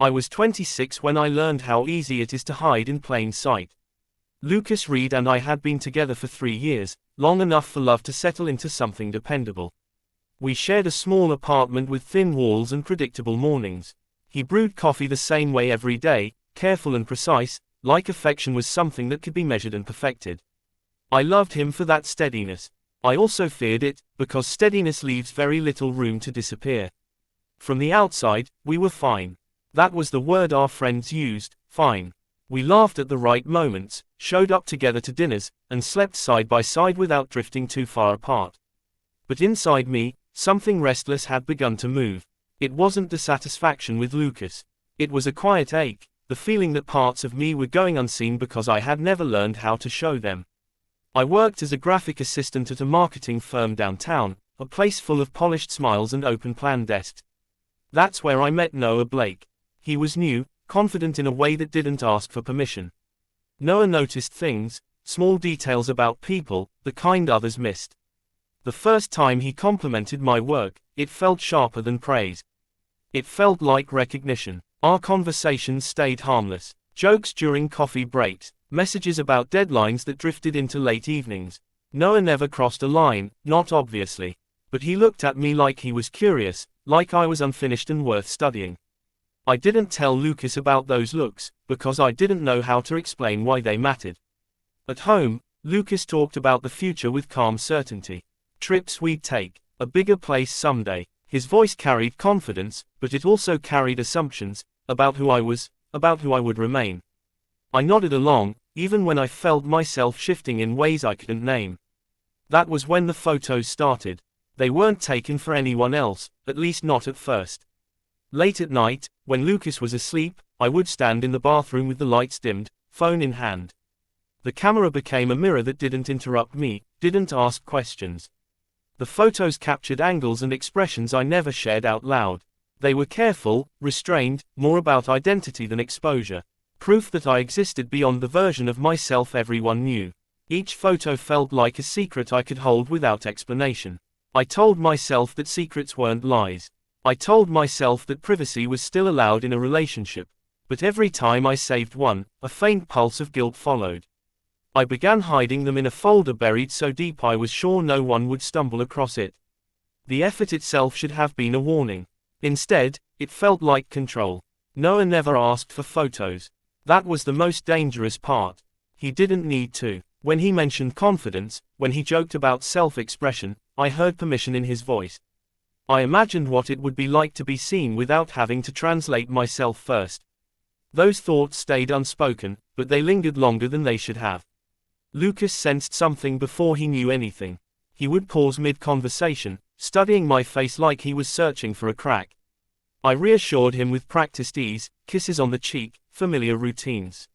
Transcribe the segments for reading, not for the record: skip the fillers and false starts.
I was 26 when I learned how easy it is to hide in plain sight. Lucas Reed and I had been together for 3 years, long enough for love to settle into something dependable. We shared a small apartment with thin walls and predictable mornings. He brewed coffee the same way every day, careful and precise, like affection was something that could be measured and perfected. I loved him for that steadiness. I also feared it, because steadiness leaves very little room to disappear. From the outside, we were fine. That was the word our friends used, fine. We laughed at the right moments, showed up together to dinners, and slept side by side without drifting too far apart. But inside me, something restless had begun to move. It wasn't dissatisfaction with Lucas. It was a quiet ache, the feeling that parts of me were going unseen because I had never learned how to show them. I worked as a graphic assistant at a marketing firm downtown, a place full of polished smiles and open-plan desks. That's where I met Noah Blake. He was new, confident in a way that didn't ask for permission. Noah noticed things, small details about people, the kind others missed. The first time he complimented my work, it felt sharper than praise. It felt like recognition. Our conversations stayed harmless. Jokes during coffee breaks, messages about deadlines that drifted into late evenings. Noah never crossed a line, not obviously. But he looked at me like he was curious, like I was unfinished and worth studying. I didn't tell Lucas about those looks, because I didn't know how to explain why they mattered. At home, Lucas talked about the future with calm certainty. Trips we'd take, a bigger place someday. His voice carried confidence, but it also carried assumptions, about who I was, about who I would remain. I nodded along, even when I felt myself shifting in ways I couldn't name. That was when the photos started. They weren't taken for anyone else, at least not at first. Late at night, when Lucas was asleep, I would stand in the bathroom with the lights dimmed, phone in hand. The camera became a mirror that didn't interrupt me, didn't ask questions. The photos captured angles and expressions I never shared out loud. They were careful, restrained, more about identity than exposure. Proof that I existed beyond the version of myself everyone knew. Each photo felt like a secret I could hold without explanation. I told myself that secrets weren't lies. I told myself that privacy was still allowed in a relationship. But every time I saved one, a faint pulse of guilt followed. I began hiding them in a folder buried so deep I was sure no one would stumble across it. The effort itself should have been a warning. Instead, it felt like control. Noah never asked for photos. That was the most dangerous part. He didn't need to. When he mentioned confidence, when he joked about self-expression, I heard permission in his voice. I imagined what it would be like to be seen without having to translate myself first. Those thoughts stayed unspoken, but they lingered longer than they should have. Lucas sensed something before he knew anything. He would pause mid-conversation, studying my face like he was searching for a crack. I reassured him with practiced ease, kisses on the cheek, familiar routines.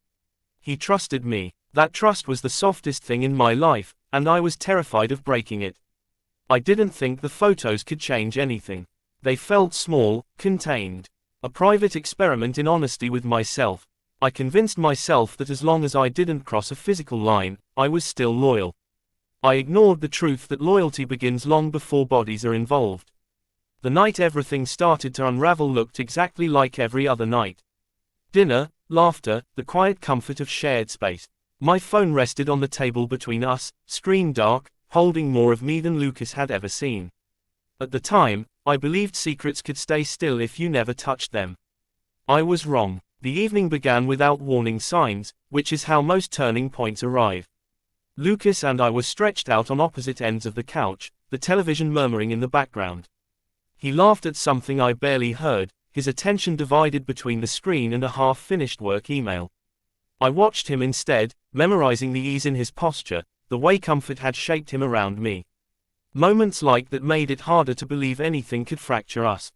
He trusted me. That trust was the softest thing in my life, and I was terrified of breaking it. I didn't think the photos could change anything. They felt small, contained. A private experiment in honesty with myself. I convinced myself that as long as I didn't cross a physical line, I was still loyal. I ignored the truth that loyalty begins long before bodies are involved. The night everything started to unravel looked exactly like every other night. Dinner, laughter, the quiet comfort of shared space. My phone rested on the table between us, screen dark, holding more of me than Lucas had ever seen. At the time, I believed secrets could stay still if you never touched them. I was wrong. The evening began without warning signs, which is how most turning points arrive. Lucas and I were stretched out on opposite ends of the couch, the television murmuring in the background. He laughed at something I barely heard, his attention divided between the screen and a half-finished work email. I watched him instead, memorizing the ease in his posture, the way comfort had shaped him around me. Moments like that made it harder to believe anything could fracture us.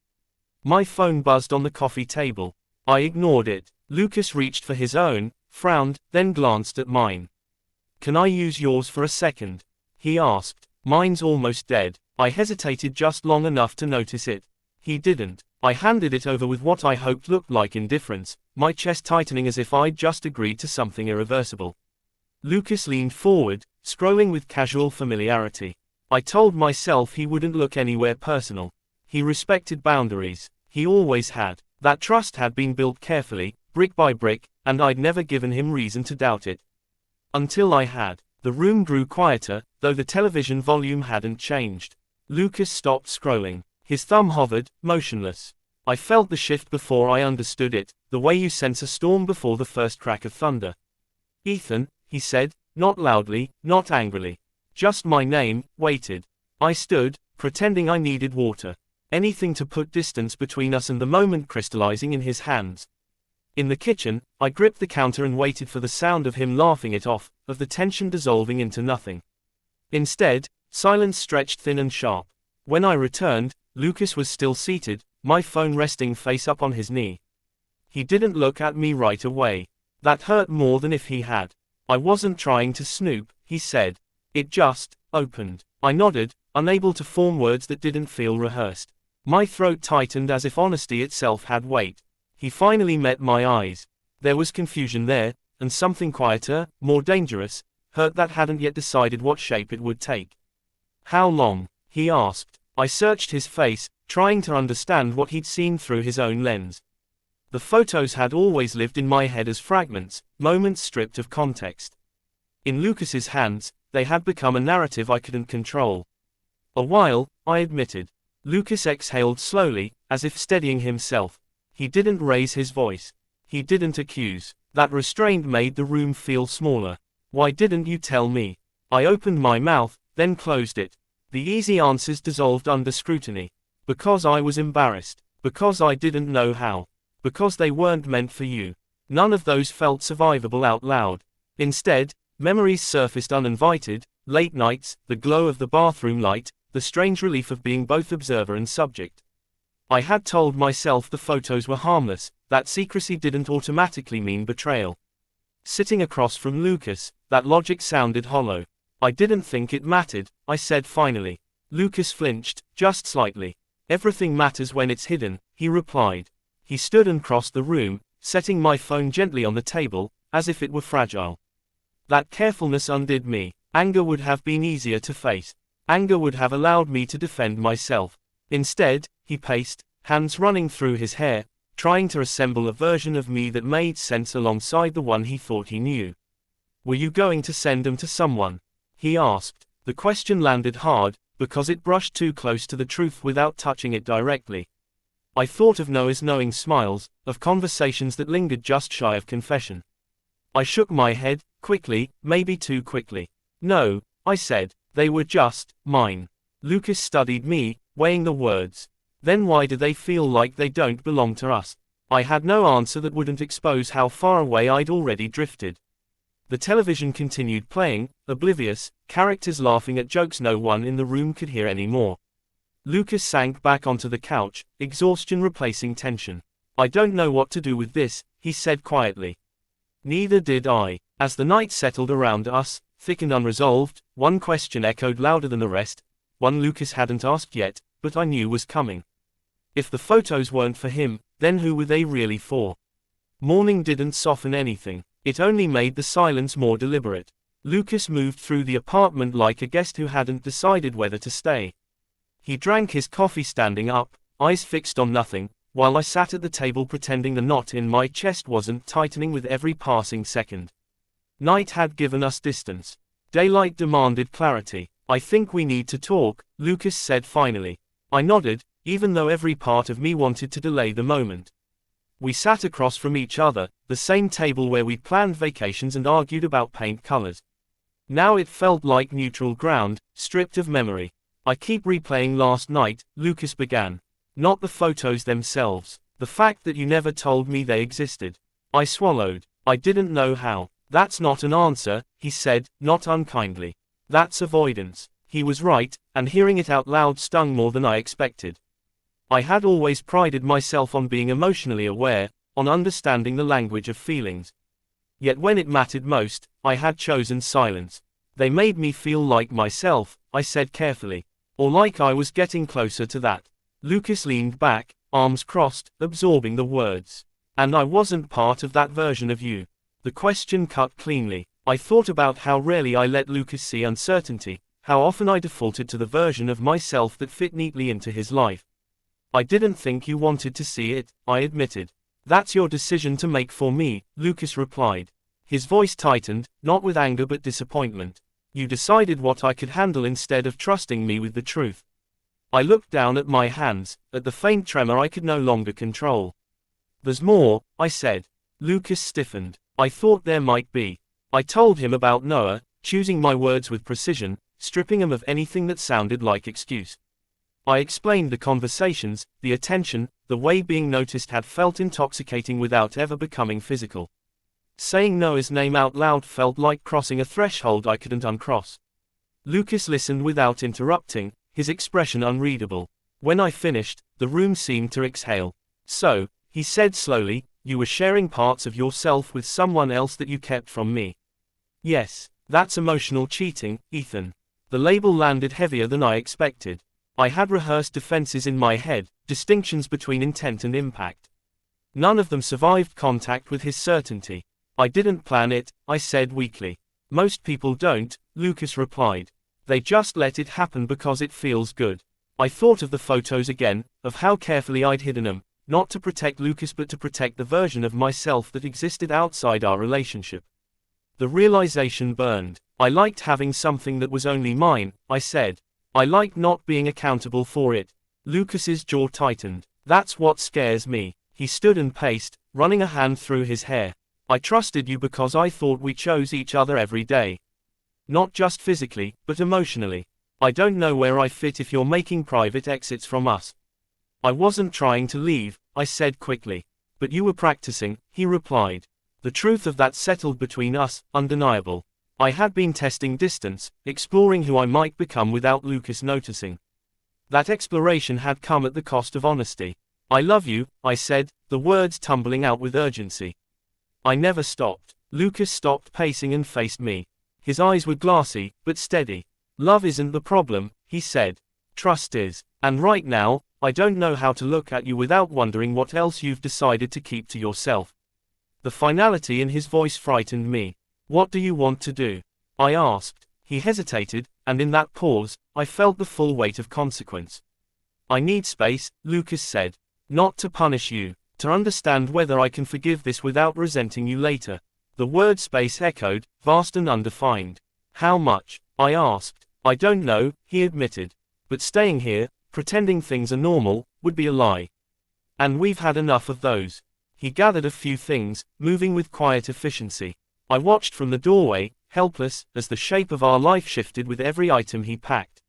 My phone buzzed on the coffee table. I ignored it. Lucas reached for his own, frowned, then glanced at mine. "Can I use yours for a second?" he asked. "Mine's almost dead." I hesitated just long enough to notice it. He didn't. I handed it over with what I hoped looked like indifference, my chest tightening as if I'd just agreed to something irreversible. Lucas leaned forward, scrolling with casual familiarity. I told myself he wouldn't look anywhere personal. He respected boundaries. He always had. That trust had been built carefully, brick by brick, and I'd never given him reason to doubt it. Until I had. The room grew quieter, though the television volume hadn't changed. Lucas stopped scrolling. His thumb hovered, motionless. I felt the shift before I understood it, the way you sense a storm before the first crack of thunder. Ethan, he said, not loudly, not angrily. Just my name, waited. I stood, pretending I needed water. Anything to put distance between us and the moment crystallizing in his hands. In the kitchen, I gripped the counter and waited for the sound of him laughing it off, of the tension dissolving into nothing. Instead, silence stretched thin and sharp. When I returned, Lucas was still seated, my phone resting face up on his knee. He didn't look at me right away. That hurt more than if he had. I wasn't trying to snoop, he said. It just opened. I nodded, unable to form words that didn't feel rehearsed. My throat tightened as if honesty itself had weight. He finally met my eyes. There was confusion there, and something quieter, more dangerous, hurt that hadn't yet decided what shape it would take. How long? He asked. I searched his face, trying to understand what he'd seen through his own lens. The photos had always lived in my head as fragments, moments stripped of context. In Lucas's hands, they had become a narrative I couldn't control. A while, I admitted. Lucas exhaled slowly, as if steadying himself. He didn't raise his voice. He didn't accuse. That restraint made the room feel smaller. Why didn't you tell me? I opened my mouth, then closed it. The easy answers dissolved under scrutiny. Because I was embarrassed. Because I didn't know how. Because they weren't meant for you. None of those felt survivable out loud. Instead, memories surfaced uninvited, late nights, the glow of the bathroom light, the strange relief of being both observer and subject. I had told myself the photos were harmless, that secrecy didn't automatically mean betrayal. Sitting across from Lucas, that logic sounded hollow. I didn't think it mattered, I said finally. Lucas flinched, just slightly. Everything matters when it's hidden, he replied. He stood and crossed the room, setting my phone gently on the table, as if it were fragile. That carefulness undid me. Anger would have been easier to face. Anger would have allowed me to defend myself. Instead, he paced, hands running through his hair, trying to assemble a version of me that made sense alongside the one he thought he knew. Were you going to send them to someone? He asked. The question landed hard, because it brushed too close to the truth without touching it directly. I thought of Noah's knowing smiles, of conversations that lingered just shy of confession. I shook my head, quickly, maybe too quickly. No, I said, they were just mine. Lucas studied me, weighing the words. Then why do they feel like they don't belong to us? I had no answer that wouldn't expose how far away I'd already drifted. The television continued playing, oblivious, characters laughing at jokes no one in the room could hear anymore. Lucas sank back onto the couch, exhaustion replacing tension. I don't know what to do with this, he said quietly. Neither did I. As the night settled around us, thick and unresolved, one question echoed louder than the rest, one Lucas hadn't asked yet, but I knew was coming. If the photos weren't for him, then who were they really for? Morning didn't soften anything. It only made the silence more deliberate. Lucas moved through the apartment like a guest who hadn't decided whether to stay. He drank his coffee standing up, eyes fixed on nothing, while I sat at the table pretending the knot in my chest wasn't tightening with every passing second. Night had given us distance. Daylight demanded clarity. I think we need to talk, Lucas said finally. I nodded, even though every part of me wanted to delay the moment. We sat across from each other, the same table where we'd planned vacations and argued about paint colors. Now it felt like neutral ground, stripped of memory. I keep replaying last night, Lucas began. Not the photos themselves. The fact that you never told me they existed. I swallowed. I didn't know how. That's not an answer, he said, not unkindly. That's avoidance. He was right, and hearing it out loud stung more than I expected. I had always prided myself on being emotionally aware, on understanding the language of feelings. Yet when it mattered most, I had chosen silence. They made me feel like myself, I said carefully. Or like I was getting closer to that. Lucas leaned back, arms crossed, absorbing the words. And I wasn't part of that version of you. The question cut cleanly. I thought about how rarely I let Lucas see uncertainty, how often I defaulted to the version of myself that fit neatly into his life. I didn't think you wanted to see it, I admitted. That's your decision to make for me, Lucas replied. His voice tightened, not with anger but disappointment. You decided what I could handle instead of trusting me with the truth. I looked down at my hands, at the faint tremor I could no longer control. There's more, I said. Lucas stiffened. I thought there might be. I told him about Noah, choosing my words with precision, stripping him of anything that sounded like excuse. I explained the conversations, the attention, the way being noticed had felt intoxicating without ever becoming physical. Saying Noah's name out loud felt like crossing a threshold I couldn't uncross. Lucas listened without interrupting, his expression unreadable. When I finished, the room seemed to exhale. So, he said slowly, you were sharing parts of yourself with someone else that you kept from me. Yes, that's emotional cheating, Ethan. The label landed heavier than I expected. I had rehearsed defenses in my head, distinctions between intent and impact. None of them survived contact with his certainty. I didn't plan it, I said weakly. Most people don't, Lucas replied. They just let it happen because it feels good. I thought of the photos again, of how carefully I'd hidden them, not to protect Lucas but to protect the version of myself that existed outside our relationship. The realization burned. I liked having something that was only mine, I said. I liked not being accountable for it. Lucas's jaw tightened. That's what scares me. He stood and paced, running a hand through his hair. I trusted you because I thought we chose each other every day. Not just physically, but emotionally. I don't know where I fit if you're making private exits from us. I wasn't trying to leave, I said quickly. But you were practicing, he replied. The truth of that settled between us, undeniable. I had been testing distance, exploring who I might become without Lucas noticing. That exploration had come at the cost of honesty. I love you, I said, the words tumbling out with urgency. I never stopped. Lucas stopped pacing and faced me. His eyes were glassy, but steady. Love isn't the problem, he said. Trust is. And right now, I don't know how to look at you without wondering what else you've decided to keep to yourself. The finality in his voice frightened me. What do you want to do? I asked. He hesitated, and in that pause, I felt the full weight of consequence. I need space, Lucas said. Not to punish you. To understand whether I can forgive this without resenting you later. The word space echoed, vast and undefined. How much? I asked. I don't know, he admitted. But staying here, pretending things are normal, would be a lie. And we've had enough of those. He gathered a few things, moving with quiet efficiency. I watched from the doorway, helpless, as the shape of our life shifted with every item he packed.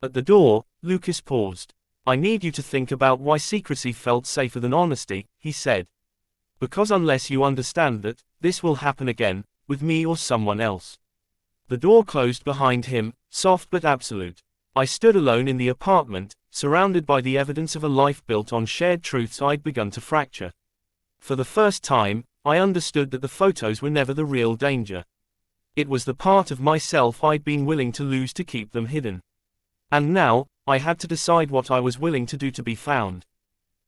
At the door, Lucas paused. I need you to think about why secrecy felt safer than honesty, he said. Because unless you understand that, this will happen again, with me or someone else. The door closed behind him, soft but absolute. I stood alone in the apartment, surrounded by the evidence of a life built on shared truths I'd begun to fracture. For the first time, I understood that the photos were never the real danger. It was the part of myself I'd been willing to lose to keep them hidden. And now, I had to decide what I was willing to do to be found.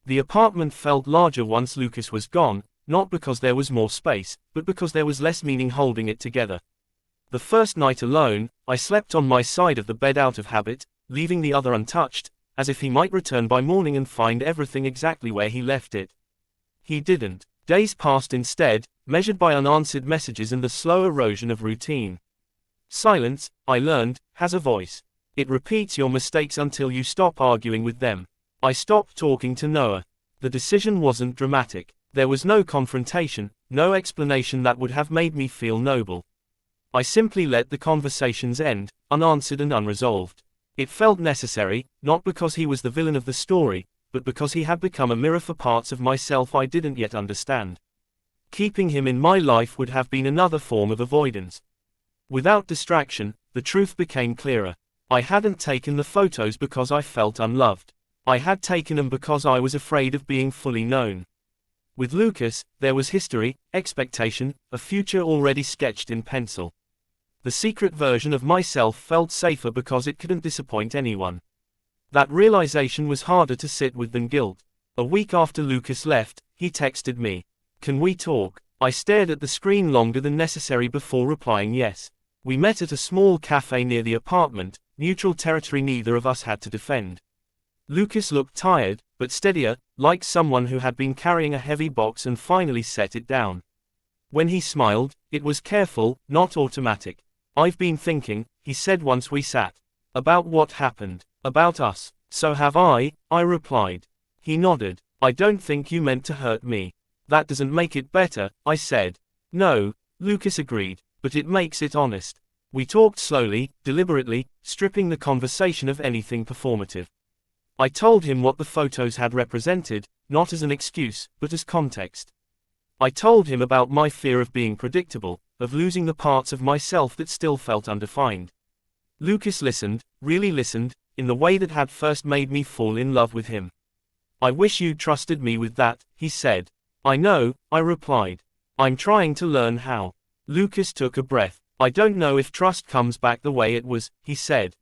The apartment felt larger once Lucas was gone, not because there was more space, but because there was less meaning holding it together. The first night alone, I slept on my side of the bed out of habit, leaving the other untouched, as if he might return by morning and find everything exactly where he left it. He didn't. Days passed instead, measured by unanswered messages and the slow erosion of routine. Silence, I learned, has a voice. It repeats your mistakes until you stop arguing with them. I stopped talking to Noah. The decision wasn't dramatic. There was no confrontation, no explanation that would have made me feel noble. I simply let the conversations end, unanswered and unresolved. It felt necessary, not because he was the villain of the story, but because he had become a mirror for parts of myself I didn't yet understand. Keeping him in my life would have been another form of avoidance. Without distraction, the truth became clearer. I hadn't taken the photos because I felt unloved. I had taken them because I was afraid of being fully known. With Lucas, there was history, expectation, a future already sketched in pencil. The secret version of myself felt safer because it couldn't disappoint anyone. That realization was harder to sit with than guilt. A week after Lucas left, he texted me. Can we talk? I stared at the screen longer than necessary before replying yes. We met at a small cafe near the apartment, neutral territory neither of us had to defend. Lucas looked tired, but steadier, like someone who had been carrying a heavy box and finally set it down. When he smiled, it was careful, not automatic. "I've been thinking," he said once we sat. "About what happened. About us." "So have I replied. He nodded. "I don't think you meant to hurt me." "That doesn't make it better," I said. "No," Lucas agreed, "but it makes it honest." We talked slowly, deliberately, stripping the conversation of anything performative. I told him what the photos had represented, not as an excuse, but as context. I told him about my fear of being predictable, of losing the parts of myself that still felt undefined. Lucas listened, really listened, in the way that had first made me fall in love with him. "I wish you'd trusted me with that," he said. "I know," I replied. "I'm trying to learn how." Lucas took a breath. "I don't know if trust comes back the way it was," he said.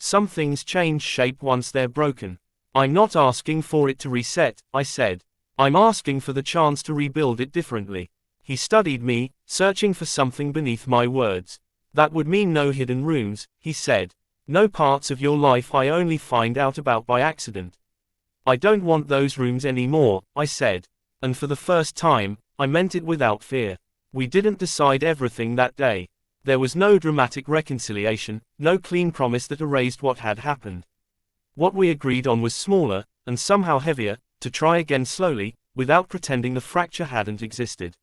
"Some things change shape once they're broken." "I'm not asking for it to reset," I said. "I'm asking for the chance to rebuild it differently." He studied me, searching for something beneath my words. "That would mean no hidden rooms," he said. "No parts of your life I only find out about by accident." "I don't want those rooms anymore," I said. And for the first time, I meant it without fear. We didn't decide everything that day. There was no dramatic reconciliation, no clean promise that erased what had happened. What we agreed on was smaller, and somehow heavier, to try again slowly, without pretending the fracture hadn't existed.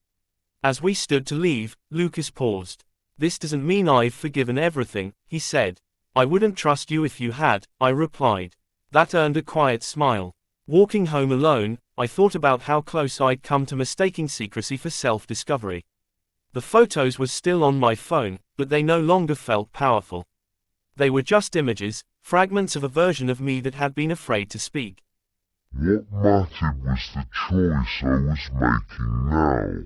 As we stood to leave, Lucas paused. "This doesn't mean I've forgiven everything," he said. "I wouldn't trust you if you had," I replied. That earned a quiet smile. Walking home alone, I thought about how close I'd come to mistaking secrecy for self-discovery. The photos were still on my phone, but they no longer felt powerful. They were just images, fragments of a version of me that had been afraid to speak. What mattered was the choice I was making now,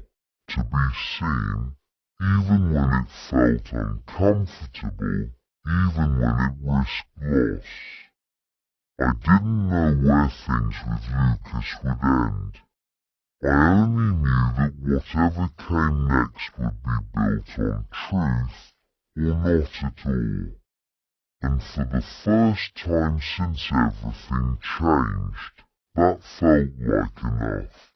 to be seen, even when it felt uncomfortable, even when it risked loss. I didn't know where things with Lucas would end. I only knew that whatever came next would be built on truth, or not at all. And for the first time since everything changed, that felt like enough.